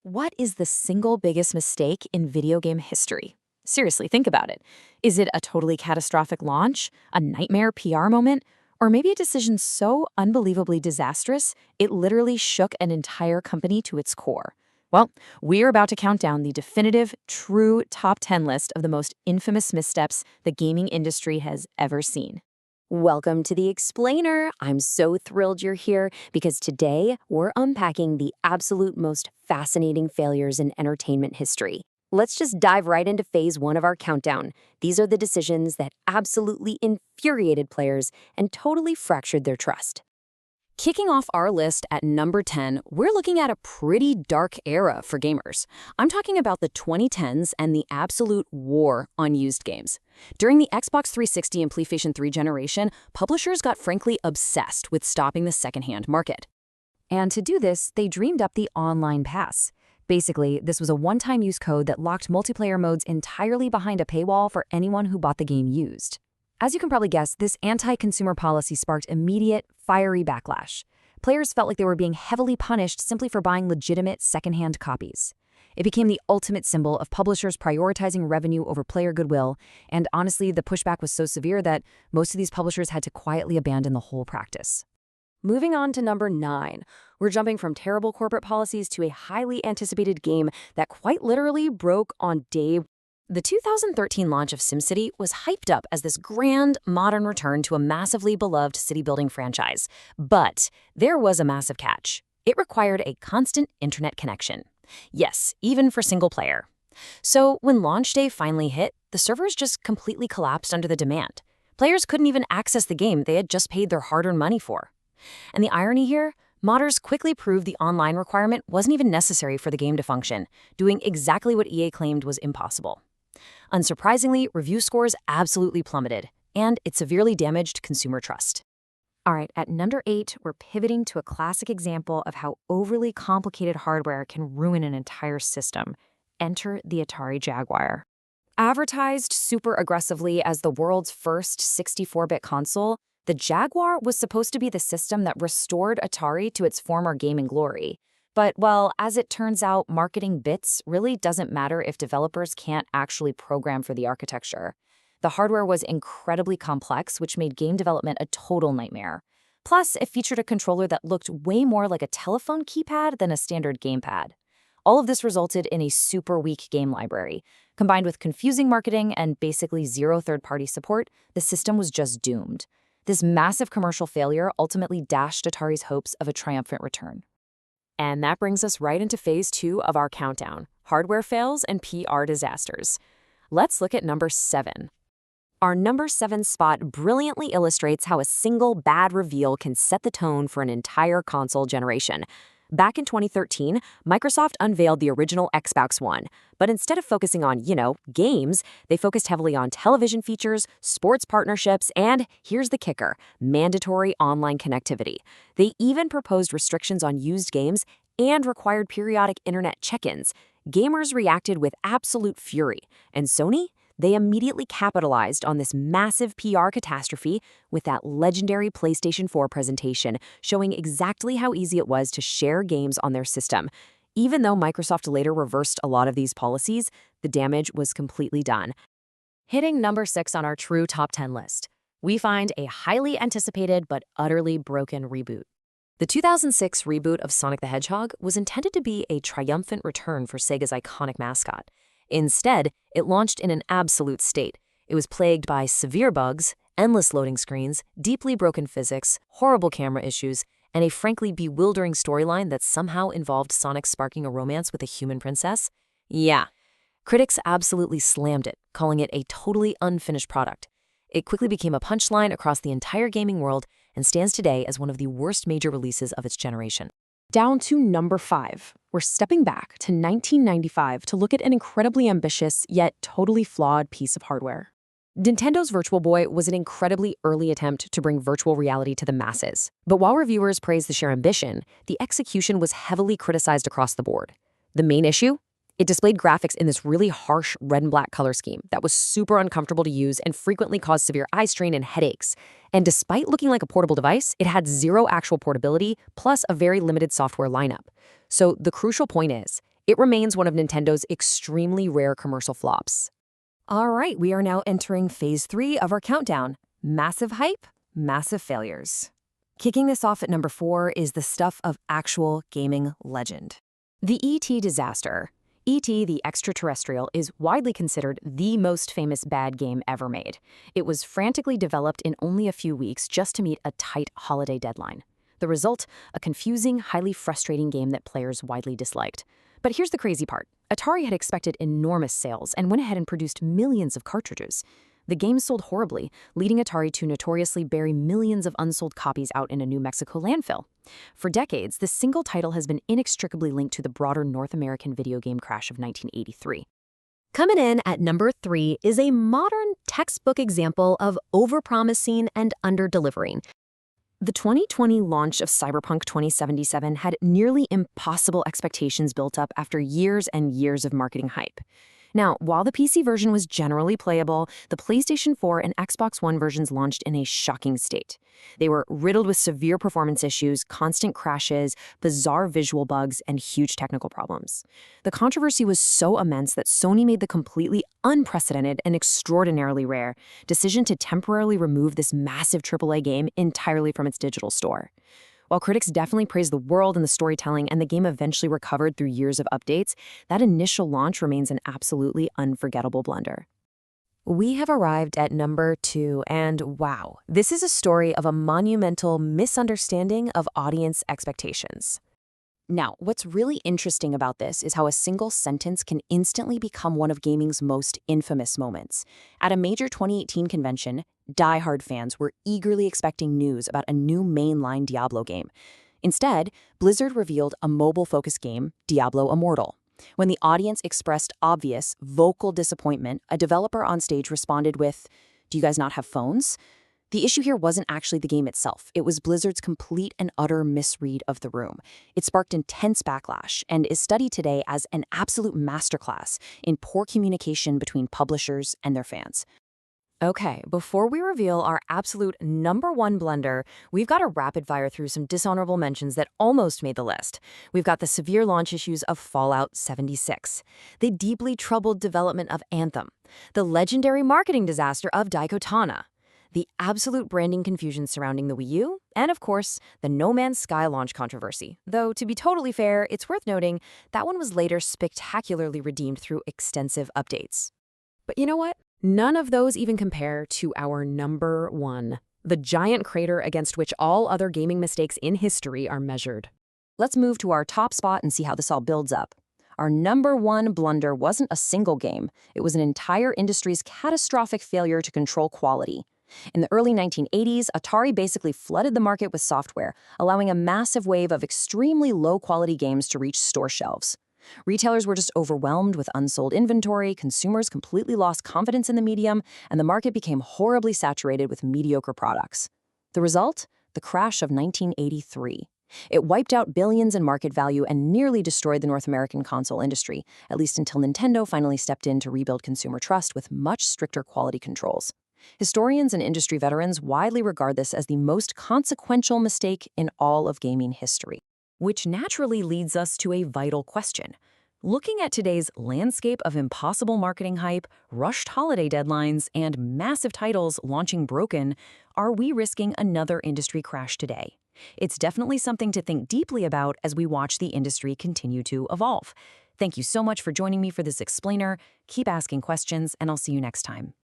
What is the single biggest mistake in video game history? Seriously, think about it. Is it a totally catastrophic launch, a nightmare PR moment, or maybe a decision so unbelievably disastrous it literally shook an entire company to its core? Well, we're about to count down the definitive, true top 10 list of the most infamous missteps the gaming industry has ever seen. Welcome to The Explainer. I'm so thrilled you're here because today we're unpacking the absolute most fascinating failures in entertainment history. Let's just dive right into phase one of our countdown. These are the decisions that absolutely infuriated players and totally fractured their trust. Kicking off our list at number 10, we're looking at a pretty dark era for gamers. I'm talking about the 2010s and the absolute war on used games. During the Xbox 360 and PlayStation 3 generation, publishers got frankly obsessed with stopping the secondhand market. And to do this, they dreamed up the Online Pass. Basically, this was a one-time use code that locked multiplayer modes entirely behind a paywall for anyone who bought the game used. As you can probably guess, this anti-consumer policy sparked immediate, fiery backlash. Players felt like they were being heavily punished simply for buying legitimate secondhand copies. It became the ultimate symbol of publishers prioritizing revenue over player goodwill, and honestly, the pushback was so severe that most of these publishers had to quietly abandon the whole practice. Moving on to number 9, we're jumping from terrible corporate policies to a highly anticipated game that quite literally broke on day one. The 2013 launch of SimCity was hyped up as this grand, modern return to a massively beloved city-building franchise. But there was a massive catch. It required a constant internet connection. Yes, even for single player. So when launch day finally hit, the servers just completely collapsed under the demand. Players couldn't even access the game they had just paid their hard-earned money for. And the irony here? Modders quickly proved the online requirement wasn't even necessary for the game to function, doing exactly what EA claimed was impossible. Unsurprisingly, review scores absolutely plummeted, and it severely damaged consumer trust. All right, at number 8, we're pivoting to a classic example of how overly complicated hardware can ruin an entire system. Enter the Atari Jaguar. Advertised super aggressively as the world's first 64-bit console, the Jaguar was supposed to be the system that restored Atari to its former gaming glory. But, well, as it turns out, marketing bits really doesn't matter if developers can't actually program for the architecture. The hardware was incredibly complex, which made game development a total nightmare. Plus, it featured a controller that looked way more like a telephone keypad than a standard gamepad. All of this resulted in a super weak game library. Combined with confusing marketing and basically zero third-party support, the system was just doomed. This massive commercial failure ultimately dashed Atari's hopes of a triumphant return. And that brings us right into phase 2 of our countdown, hardware fails and PR disasters. Let's look at number 7. Our number 7 spot brilliantly illustrates how a single bad reveal can set the tone for an entire console generation. Back in 2013, Microsoft unveiled the original Xbox One, but instead of focusing on, games, they focused heavily on television features, sports partnerships, and, here's the kicker, mandatory online connectivity. They even proposed restrictions on used games and required periodic internet check-ins. Gamers reacted with absolute fury, and Sony? They immediately capitalized on this massive PR catastrophe with that legendary PlayStation 4 presentation showing exactly how easy it was to share games on their system. Even though Microsoft later reversed a lot of these policies, the damage was completely done. Hitting number 6 on our true top 10 list, we find a highly anticipated but utterly broken reboot. The 2006 reboot of Sonic the Hedgehog was intended to be a triumphant return for Sega's iconic mascot. Instead, it launched in an absolute state. It was plagued by severe bugs, endless loading screens, deeply broken physics, horrible camera issues, and a frankly bewildering storyline that somehow involved Sonic sparking a romance with a human princess. Yeah. Critics absolutely slammed it, calling it a totally unfinished product. It quickly became a punchline across the entire gaming world and stands today as one of the worst major releases of its generation. Down to number 5. We're stepping back to 1995 to look at an incredibly ambitious yet totally flawed piece of hardware. Nintendo's Virtual Boy was an incredibly early attempt to bring virtual reality to the masses. But while reviewers praised the sheer ambition, the execution was heavily criticized across the board. The main issue? It displayed graphics in this really harsh red and black color scheme that was super uncomfortable to use and frequently caused severe eye strain and headaches. And despite looking like a portable device, it had zero actual portability, plus a very limited software lineup. So the crucial point is, It remains one of Nintendo's extremely rare commercial flops. All right, we are now entering phase 3 of our countdown. Massive hype, massive failures. Kicking this off at number 4 is the stuff of actual gaming legend. The E.T. disaster. E.T. the Extraterrestrial is widely considered the most famous bad game ever made. It was frantically developed in only a few weeks just to meet a tight holiday deadline. The result, a confusing, highly frustrating game that players widely disliked. But here's the crazy part. Atari had expected enormous sales and went ahead and produced millions of cartridges. The game sold horribly, leading Atari to notoriously bury millions of unsold copies out in a New Mexico landfill. For decades, this single title has been inextricably linked to the broader North American video game crash of 1983. Coming in at number 3 is a modern textbook example of overpromising and under-delivering. The 2020 launch of Cyberpunk 2077 had nearly impossible expectations built up after years and years of marketing hype. Now, while the PC version was generally playable, the PlayStation 4 and Xbox One versions launched in a shocking state. They were riddled with severe performance issues, constant crashes, bizarre visual bugs, and huge technical problems. The controversy was so immense that Sony made the completely unprecedented and extraordinarily rare decision to temporarily remove this massive AAA game entirely from its digital store. While critics definitely praised the world and the storytelling, and the game eventually recovered through years of updates, that initial launch remains an absolutely unforgettable blunder. We have arrived at number 2, and wow, this is a story of a monumental misunderstanding of audience expectations. Now, what's really interesting about this is how a single sentence can instantly become one of gaming's most infamous moments. At a major 2018 convention, die-hard fans were eagerly expecting news about a new mainline Diablo game. Instead, Blizzard revealed a mobile-focused game, Diablo Immortal. When the audience expressed obvious, vocal disappointment, a developer on stage responded with, "Do you guys not have phones?" The issue here wasn't actually the game itself. It was Blizzard's complete and utter misread of the room. It sparked intense backlash and is studied today as an absolute masterclass in poor communication between publishers and their fans. Okay, before we reveal our absolute number 1 blunder, we've got to rapid fire through some dishonorable mentions that almost made the list. We've got the severe launch issues of Fallout 76, the deeply troubled development of Anthem, the legendary marketing disaster of Daikotana, the absolute branding confusion surrounding the Wii U, and of course, the No Man's Sky launch controversy. Though, to be totally fair, it's worth noting that one was later spectacularly redeemed through extensive updates. But you know what? None of those even compare to our number 1, the giant crater against which all other gaming mistakes in history are measured. Let's move to our top spot and see how this all builds up. Our number 1 blunder wasn't a single game. It was an entire industry's catastrophic failure to control quality. In the early 1980s, Atari basically flooded the market with software, allowing a massive wave of extremely low-quality games to reach store shelves. Retailers were just overwhelmed with unsold inventory, consumers completely lost confidence in the medium, and the market became horribly saturated with mediocre products. The result? The crash of 1983. It wiped out billions in market value and nearly destroyed the North American console industry, at least until Nintendo finally stepped in to rebuild consumer trust with much stricter quality controls. Historians and industry veterans widely regard this as the most consequential mistake in all of gaming history. Which naturally leads us to a vital question. Looking at today's landscape of impossible marketing hype, rushed holiday deadlines, and massive titles launching broken, are we risking another industry crash today? It's definitely something to think deeply about as we watch the industry continue to evolve. Thank you so much for joining me for this explainer. Keep asking questions, and I'll see you next time.